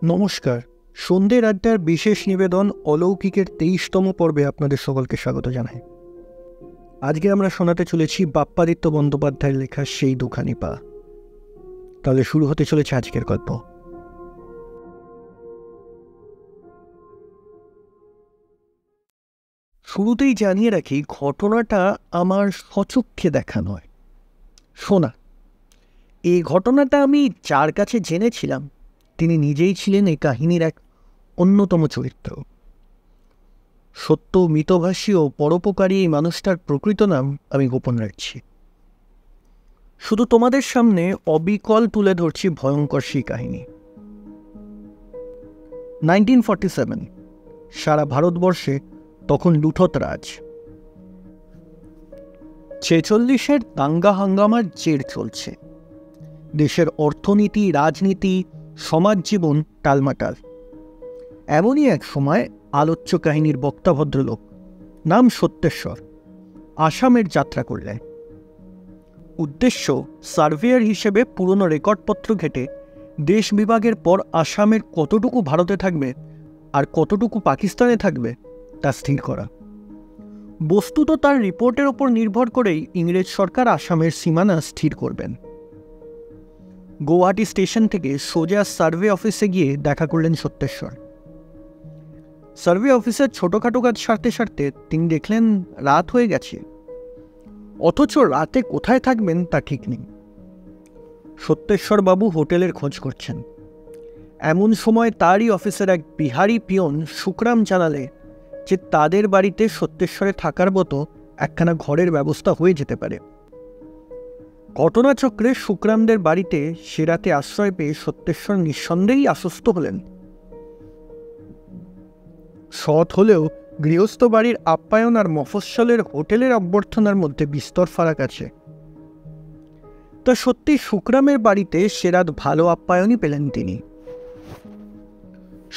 নমস্কার। সন্ধ্যের আড্ডার বিশেষ নিবেদন অলৌকিকের ২৩তম পর্বে আপনাদের সকলকে স্বাগত জানাই। আজকে আমরা শোনাতে চলেছি বাপ্পাদিত্য বন্দ্যোপাধ্যায়ের লেখা সেই দুখানি পা। তাহলে শুরু হতে চলেছে আজকের গল্প। শুরুতেই জানিয়ে রাখি, ঘটনাটা আমার স্বচক্ষে দেখা নয়, শোনা। এই ঘটনাটা আমি যার কাছে জেনেছিলাম তিনি নিজেই ছিলেন এই কাহিনীর এক অন্যতম চরিত্র। সত্য, মিতভাষী ও পরোপকারী এই মানুষটার প্রকৃত নাম আমি গোপন রাখছি। শুধু তোমাদের সামনে অবিকল তুলে ধরছি ভয়ঙ্কর সেই কাহিনী। 1947 সারা ভারতবর্ষে তখন লুঠত রাজ। 46-এর দাঙ্গা হাঙ্গামার জের চলছে। দেশের অর্থনীতি, রাজনীতি, সমাজ জীবন টালমাটাল। এমনই এক সময় আলোচ্য কাহিনীর বক্তা ভদ্রলোক, নাম সত্যেশ্বর, আসামের যাত্রা করলেন। উদ্দেশ্য সার্ভেয়ার হিসেবে পুরনো রেকর্ডপত্র ঘেটে দেশ বিভাগের পর আসামের কতটুকু ভারতে থাকবে আর কতটুকু পাকিস্তানে থাকবে তা স্থির করা। বস্তুত তার রিপোর্টের ওপর নির্ভর করেই ইংরেজ সরকার আসামের সীমানা স্থির করবেন। গৌহাটি স্টেশন থেকে সোজা সার্ভে অফিসে গিয়ে দেখা করলেন সত্যেশ্বর। সার্ভে অফিসের ছোটোখাটো কাজ সারতে সারতে তিনি দেখলেন রাত হয়ে গেছে, অথচ রাতে কোথায় থাকবেন তা ঠিক নেই। সত্যেশ্বরবাবু হোটেলের খোঁজ করছেন। এমন সময় তারই অফিসের এক বিহারি পিয়ন শুকরাম জানালে যে তাদের বাড়িতে সত্যেশ্বরে থাকার মতো একখানা ঘরের ব্যবস্থা হয়ে যেতে পারে। ঘটনাচক্রে শুকরামদের বাড়িতে সে রাতে আশ্রয় পেয়ে সত্যেশ্বর নিঃসন্দেহেই আশ্বস্ত হলেন। সৎ হলেও গৃহস্থ বাড়ির আপ্যায়ন আর মফস্বলের হোটেলের অভ্যর্থনার মধ্যে বিস্তর ফারাক আছে। তা সত্যি শুকরামের বাড়িতে সে রাত ভালো আপ্যায়নই পেলেন তিনি।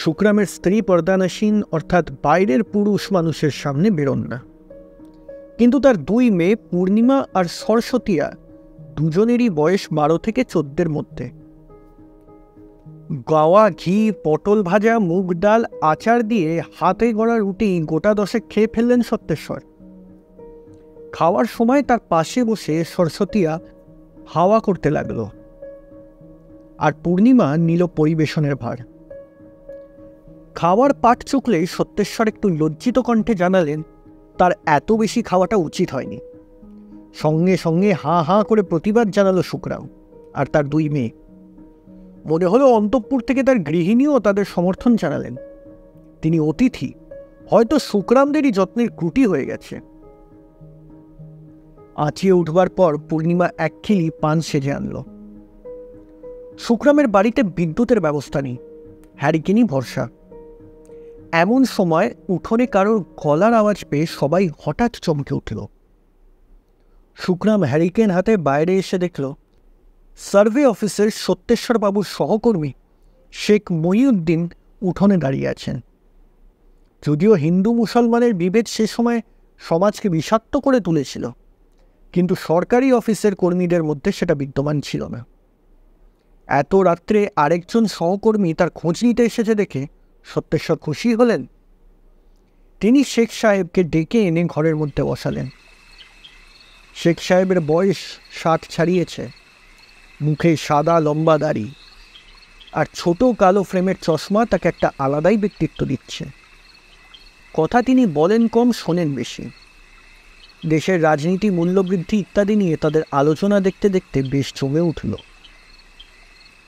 শুকরামের স্ত্রী পর্দানাসীন, অর্থাৎ বাইরের পুরুষ মানুষের সামনে বেরোন না, কিন্তু তার দুই মেয়ে পূর্ণিমা আর সরস্বতীয়া দুজনেরই বয়স 12 থেকে 14-এর মধ্যে। গাওয়া ঘি, পটল ভাজা, মুগ ডাল, আচার দিয়ে হাতে গড়া রুটি গোটা 10 খেয়ে ফেললেন সত্যেশ্বর। খাওয়ার সময় তার পাশে বসে সরস্বতীয়া হাওয়া করতে লাগলো, আর পূর্ণিমা নিল পরিবেশনের ভার। খাওয়ার পাট চুকলেই সত্যেশ্বর একটু লজ্জিত কণ্ঠে জানালেন তার এত বেশি খাওয়াটা উচিত হয়নি। সঙ্গে সঙ্গে হাঁ হাঁ করে প্রতিবাদ জানালো শুকরাম আর তার দুই মেয়ে। মনে হলো অন্তঃপুর থেকে তার গৃহিণীও তাদের সমর্থন জানালেন। তিনি অতিথি, হয়তো শুকরামদেরই যত্নের ত্রুটি হয়ে গেছে। আঁচিয়ে উঠবার পর পূর্ণিমা এক খিলি পান সেজে আনল। শুকরামের বাড়িতে বিদ্যুতের ব্যবস্থা নেই, হ্যারিকেনই ভরসা। এমন সময় উঠোনে কারোর গলার আওয়াজ পেয়ে সবাই হঠাৎ চমকে উঠল। শুকরাম হ্যারিকেন হাতে বাইরে এসে দেখল সার্ভে অফিসের সত্যেশ্বরবাবুর সহকর্মী শেখ মহিউদ্দিন উঠোনে দাঁড়িয়ে আছেন। যদিও হিন্দু মুসলমানের বিভেদ সে সময় সমাজকে বিষাক্ত করে তুলেছিল, কিন্তু সরকারি অফিসের কর্মীদের মধ্যে সেটা বিদ্যমান ছিল না। এত রাত্রে আরেকজন সহকর্মী তার খোঁজ নিতে এসেছে দেখে সত্যেশ্বর খুশি হলেন। তিনি শেখ সাহেবকে ডেকে এনে ঘরের মধ্যে বসালেন। শেখ সাহেবের বয়স 60 ছাড়িয়েছে, মুখে সাদা লম্বা দাড়ি, আর ছোট কালো ফ্রেমের চশমা তাকে একটা আলাদাই ব্যক্তিত্ব দিচ্ছে। কথা তিনি বলেন কম, শোনেন বেশি। দেশের রাজনীতি, মূল্যবৃদ্ধি ইত্যাদি নিয়ে তাদের আলোচনা দেখতে দেখতে বেশ জমে উঠল।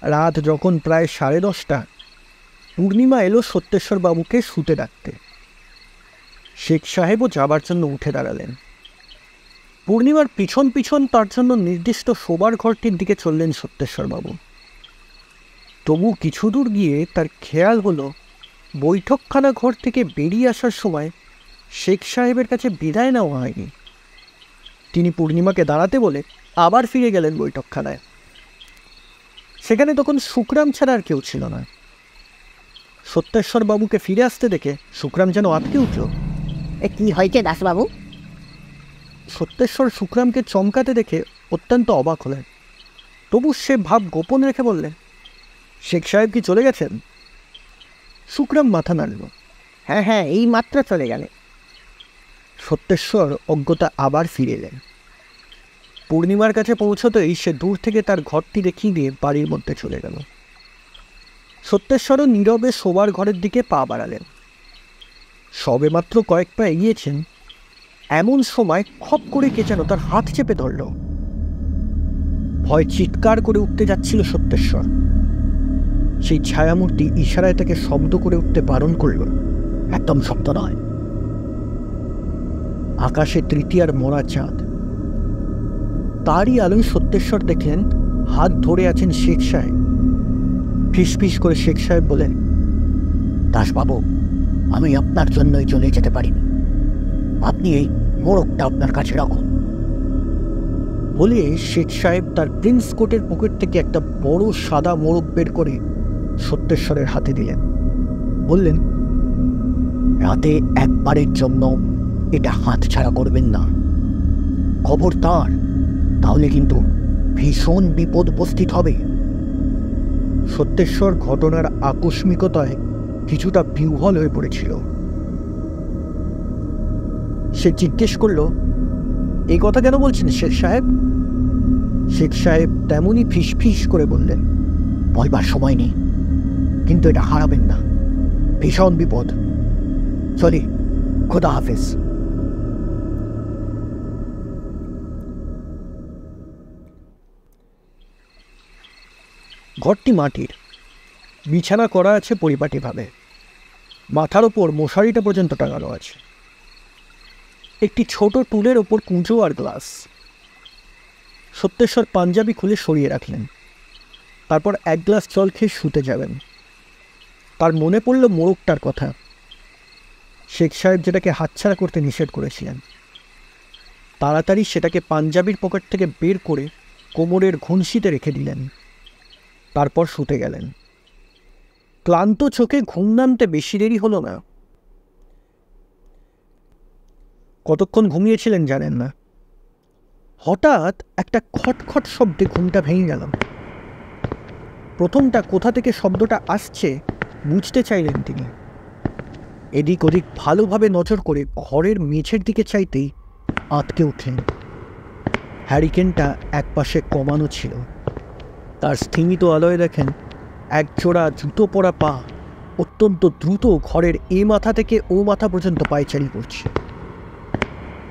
রাত যখন প্রায় 10:30, পূর্ণিমা এলো সত্যেশ্বরবাবুকে শুতে ডাকতে। শেখ সাহেবও যাবার জন্য উঠে দাঁড়ালেন। পূর্ণিমার পিছন পিছন তার জন্য নির্দিষ্ট শোবার ঘরটির দিকে চললেন সত্যেশ্বরবাবু। তবু কিছু দূর গিয়ে তার খেয়াল হলো বৈঠকখানা ঘর থেকে বেরিয়ে আসার সময় শেখ সাহেবের কাছে বিদায় নেওয়া হয়নি। তিনি পূর্ণিমাকে দাঁড়াতে বলে আবার ফিরে গেলেন বৈঠকখানায়। সেখানে তখন শুকরাম ছাড়া আর কেউ ছিল না। সত্যেশ্বরবাবুকে ফিরে আসতে দেখে শুকরাম যেন আটকে উঠল। কি হয়েছে দাসবাবু? সত্যেশ্বর শুকরামকে চমকাতে দেখে অত্যন্ত অবাক হলেন। তবু সে ভাব গোপন রেখে বললেন, শেখ সাহেব কি চলে গেছেন? শুক্রাম মাথা নাড়ল। হ্যাঁ হ্যাঁ, এই মাত্র চলে গেলে। সত্যেশ্বর অজ্ঞতা আবার ফিরে এলেন। পূর্ণিমার কাছে পৌঁছতেই সে দূর থেকে তার ঘরটি দেখিয়ে দিয়ে বাড়ির মধ্যে চলে গেল। সত্যেশ্বরও নীরবে শোবার ঘরের দিকে পা বাড়ালেন। সবে মাত্র কয়েক পা এগিয়েছেন, এমন সময় খপ করে কে যেন তার হাত চেপে ধরল। ভয় চিৎকার করে উঠতে যাচ্ছিল সত্যেশ্বর। সেই ছায়ামূর্তি ইশারায় তাকে শব্দ করে উঠতে বারণ করল। একদম শব্দ নয়। আকাশে তৃতীয়ার মরা চাঁদ, তারই আলোয় সত্যেশ্বর দেখলেন হাত ধরে আছেন শেখ সাহেব। ফিসফিস করে শেখ সাহেব বলেন, দাসবাবু, আমি আপনার জন্যই চলে যেতে পারিনি, আপনি এই মোড়কটা আপনার কাছে রাখুন। বলে শেখ সাহেব তার প্রিন্স কোটের পকেট থেকে একটা বড় সাদা মোড়ক বের করে সত্যেশ্বরের হাতে দিলেন। বললেন, রাতে একবারের জন্য এটা হাতছাড়া করবেন না, খবরদার, তাহলে কিন্তু ভীষণ বিপদ উপস্থিত হবে। সত্যেশ্বর ঘটনার আকস্মিকতায় কিছুটা বিহ্বল হয়ে পড়েছিল। সে জিজ্ঞেস করল, এই কথা কেন বলছেন শেখ সাহেব? শেখ সাহেব তেমনই ফিসফিস করে বললেন, বলবার সময় নেই, কিন্তু এটা হারাবেন না, ভীষণ বিপদ। চলি, খোদা হাফেজ। ঘরটি মাটির, বিছানা করা আছে পরিপাটিভাবে, মাথার ওপর মশারিটা পর্যন্ত টাঙানো আছে। একটি ছোট টুলের ওপর কুঁজো আর গ্লাস। সত্যেশ্বর পাঞ্জাবি খুলে সরিয়ে রাখলেন। তারপর এক গ্লাস জল খেয়ে শুতে যাবেন। তার মনে পড়ল মোড়কটার কথা। শেখ সাহেব যেটাকে হাতছাড়া করতে নিষেধ করেছিলেন। তাড়াতাড়ি সেটাকে পাঞ্জাবির পকেট থেকে বের করে কোমরের ঘুনশিতে রেখে দিলেন। তারপর শুতে গেলেন। ক্লান্ত চোখে ঘুম নামতে বেশি দেরি হলো না। কতক্ষণ ঘুমিয়েছিলেন জানেন না। হঠাৎ একটা খটখট শব্দে ঘুমটা ভেঙে গেল। প্রথমটা কোথা থেকে শব্দটা আসছে বুঝতে চাইলেন তিনি। এদিক ওদিক ভালোভাবে নজর করে ঘরের মেঝের দিকে চাইতেই আঁতকে উঠলেন। হ্যারিকেনটা একপাশে কমানো ছিল। তার স্থিমিত আলোয় দেখেন একজোড়া জুতো পরা পা অত্যন্ত দ্রুত ঘরের এ মাথা থেকে ও মাথা পর্যন্ত পায়চারি করছে।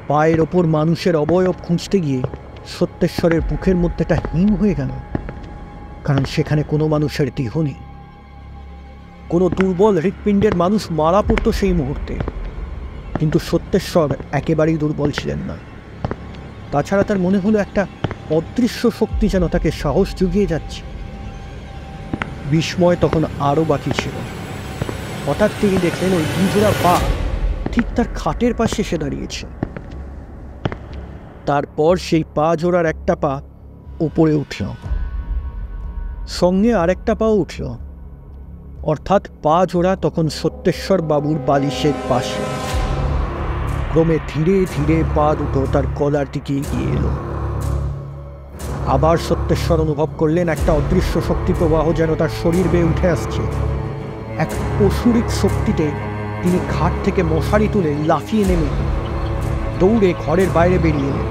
পায়ের ওপর মানুষের অবয়ব খুঁজতে গিয়ে সত্যেশ্বরের বুকের মধ্যেটা হিম হয়ে গেল, কারণ সেখানে কোনো মানুষের দেহ নেই। কোনো দুর্বল হৃৎপিণ্ডের মানুষ মারা পড়ত সেই মুহূর্তে, কিন্তু সত্যেশ্বর একেবারেই দুর্বল ছিলেন না। তাছাড়া তার মনে হলো একটা অদৃশ্য শক্তি যেন তাকে সাহস জুগিয়ে যাচ্ছে। বিস্ময় তখন আরও বাকি ছিল। হঠাৎ তিনি দেখলেন ওই দুজোড়া পা ঠিক তার খাটের পাশে এসে দাঁড়িয়েছে। তারপর সেই পা জোড়ার একটা পা উপরে উঠল, সঙ্গে আরেকটা পাও উঠল, অর্থাৎ পা জোড়া তখন সত্যেশ্বর বাবুর বালিশের পাশে। ক্রমে ধীরে ধীরে পা দুটো তার গলার দিকে এগিয়ে এলো। আবার সত্যেশ্বর অনুভব করলেন একটা অদৃশ্য শক্তি প্রবাহ যেন তার শরীর বেয়ে উঠে আসছে। এক অসুরিক শক্তিতে তিনি খাট থেকে মশারি তুলে লাফিয়ে নেমে দৌড়ে ঘরের বাইরে বেরিয়ে এলেন।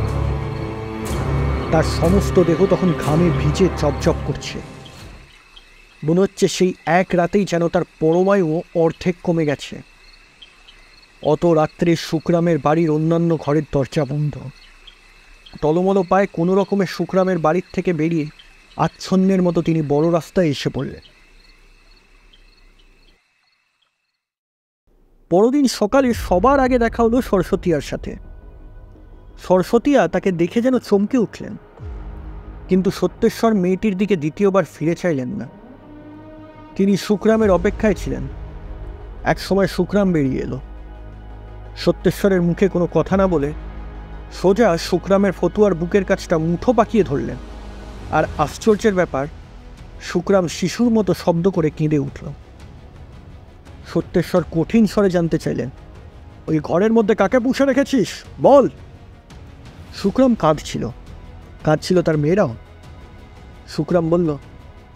তার সমস্ত দেহ তখন ঘামে ভিজে চপচপ করছে। মনে হচ্ছে সেই এক রাতেই যেন তার পরমায়ু অর্ধেক কমে গেছে। অত রাত্রে শুকরামের বাড়ির অন্যান্য ঘরের দরজা বন্ধ। টলমল পায়ে কোনো রকমের শুকরামের বাড়ির থেকে বেরিয়ে আচ্ছন্নের মতো তিনি বড় রাস্তায় এসে পড়লেন। পরদিন সকালে সবার আগে দেখা হলো সরস্বতীয়ার সাথে। সরস্বতীয়া তাকে দেখে যেন চমকে উঠলেন, কিন্তু সত্যেশ্বর মেয়েটির দিকে দ্বিতীয়বার ফিরে চাইলেন না। তিনি শুকরামের অপেক্ষায় ছিলেন। এক সময় শুকরাম বেরিয়ে এলো। সত্যেশ্বরের মুখে কোনো কথা না বলে সোজা শুকরামের ফতুয়ার বুকের কাছটা মুঠো পাকিয়ে ধরলেন। আর আশ্চর্যের ব্যাপার, শুকরাম শিশুর মতো শব্দ করে কেঁদে উঠল। সত্যেশ্বর কঠিন স্বরে জানতে চাইলেন, ওই ঘরের মধ্যে কাকে পুষে রেখেছিস, বল। শুকরাম কাঁদছিল, কাঁদছিল তার মেয়েরাও। শুকরাম বলল,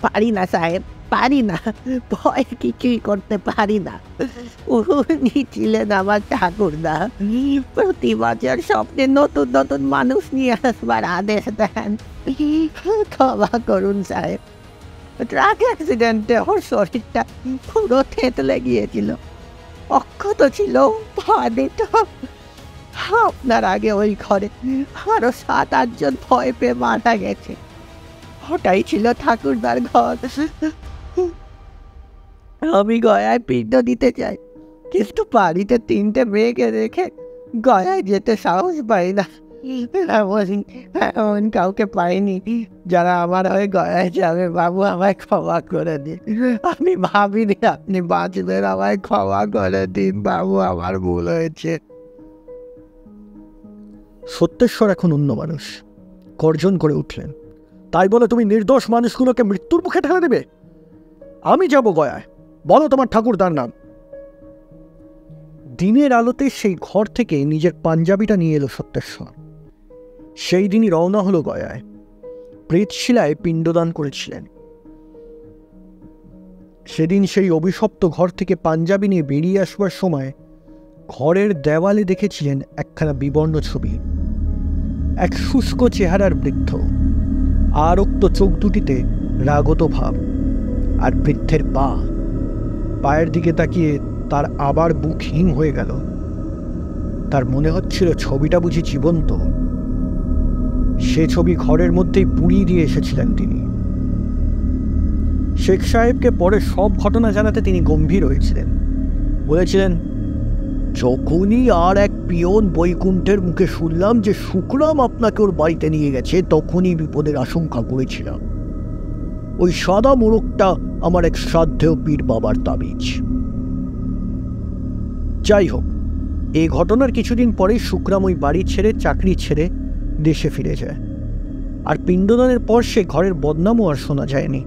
পারি না সাহেব, পারি না, ভয় কিছুই করতে পারি না। উনি ছিলেন আমার ঠাকুরদা, প্রতি বছর স্বপ্নে নতুন নতুন মানুষ নিয়ে আসবার আদেশ দেন। ক্ষমা করুন সাহেব, ট্রাক অ্যাক্সিডেন্টে ওর শরীরটা পুরো থেতলে গিয়েছিল, অক্ষত ছিল পা দুটো। আপনার আগে ওই ঘরে আরো 7-8 জন ভয় পেয়ে মারা গেছে। ওটাই ছিল ঠাকুরদার ঘর। আমি গয়ায় পিণ্ড দিতে চাই, কিন্তু বাড়িতে 3টে মেয়েকে রেখে গয়ায় যেতে সাহস পাই না। এমন কাউকে পাইনি যারা আমার হয়ে গয়ায় যাবে। বাবু, আমায় ক্ষমা করে দিন, আমি ভাবিনি আপনি বাঁচবেন। আমায় ক্ষমা করে দিন বাবু, আমার ভুল হয়েছে। সত্যেশ্বর এখন অন্য মানুষ, গর্জন করে উঠলেন, তাই বলে তুমি নির্দোষ মানুষগুলোকে মৃত্যুর মুখে ঠেলে দেবে? আমি যাব গয়ায়, বলো তোমার ঠাকুরদার নাম। দিনের আলোতে সেই ঘর থেকে নিজের পাঞ্জাবিটা নিয়ে এলো সত্যেশ্বর। সেই দিনই রওনা হলো গয়ায়। প্রেতশিলায় পিণ্ডদান করেছিলেন। সেদিন সেই অভিশপ্ত ঘর থেকে পাঞ্জাবি নিয়ে বেরিয়ে আসবার সময় ঘরের দেওয়ালে দেখেছিলেন একখানা বিবর্ণ ছবি। এক শুষ্ক চেহারার বৃদ্ধ, আরক্ত চোখ দুটিতে রাগত ভাব, আর বৃদ্ধের পায়ের দিকে তাকিয়ে তার আবার বুক হিম হয়ে গেল। তার মনে হচ্ছিল ছবিটা বুঝি জীবন্ত। সে ছবি ঘরের মধ্যেই পুড়িয়ে দিয়ে এসেছিলেন তিনি। শেখ সাহেবকে পরে সব ঘটনা জানাতে তিনি গম্ভীর হয়েছিলেন। বলেছিলেন, যখনই আর এক পিয়ন বৈকুণ্ঠের মুখে শুনলাম যে শুকরাম আপনাকে ওর বাড়িতে নিয়ে গেছে, তখনই বিপদের আশঙ্কা করেছিলাম। ওই সাদা মোড়কটা আমার এক শ্রাদ্ধেয় পীর বাবার তাবিজ। যাই হোক, এই ঘটনার কিছুদিন পরেই শুকরাম ওই বাড়ি ছেড়ে, চাকরি ছেড়ে দেশে ফিরে যায়। আর পিণ্ডদানের পর সে ঘরের বদনামও আর শোনা যায়নি।